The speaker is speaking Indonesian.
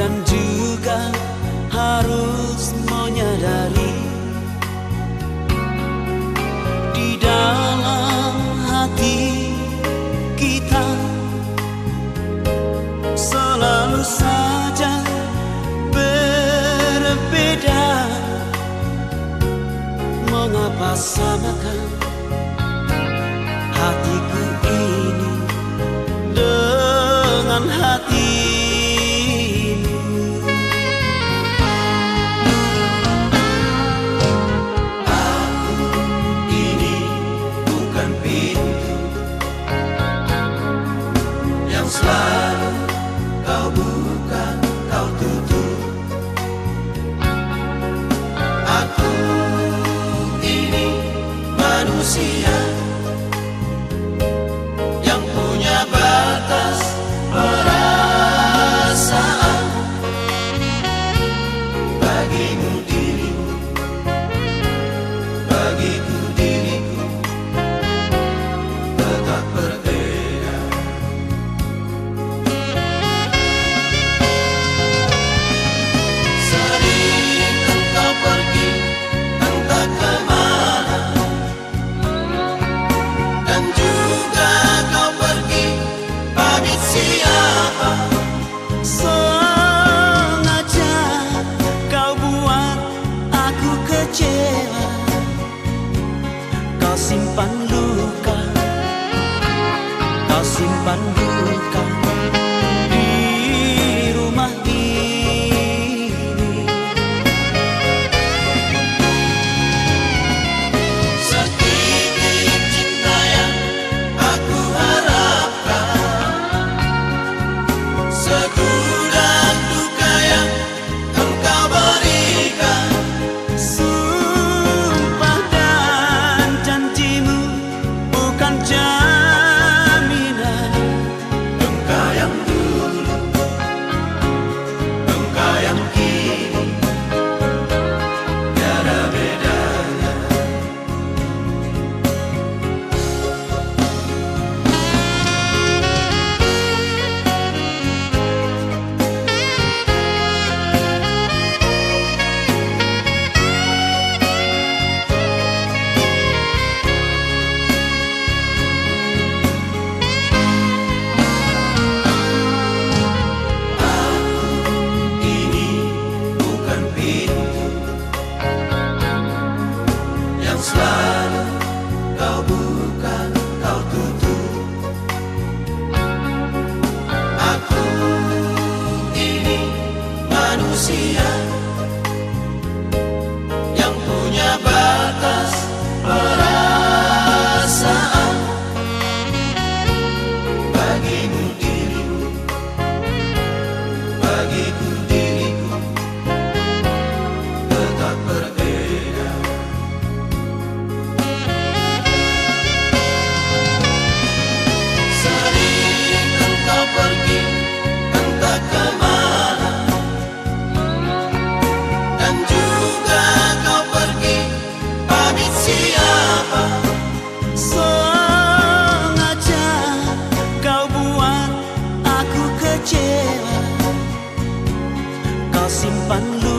dan juga harus menyadari di dalam hati kita selalu saja berbeda. Mengapa samakan hatiku ini dengan hatimu? Aku ini bukan pintu yang selalu kau buka, kau tutup. Aku ini manusia yang punya batas perasaan. Bagimu dirimu, bagiku diriku tetap berbeda. Sering engkau pergi entah kemana, dan juga kau pergi pamit siapa. Sengaja kau buat aku kecewa. Kau simpan luka, kau simpan luka di rumah ini. Setitik cinta yang aku harapkan, segudang duka yang engkau berikan. Sumpah dan janjimu bukan jaminan. Engkau yang dulu, engkau yang kini, tiada bedanya. Ini bukan pintu yang selalu kau buka, kau tutup. Aku ini manusia yang punya batas perasaan. Bagimu dirimu, bagiku diriku tetap berbeda. Sering engkau pergi entah kemana, dan juga kau pergi pamit siapa. Sengaja kau buat aku kecewa. Kau simpan luka,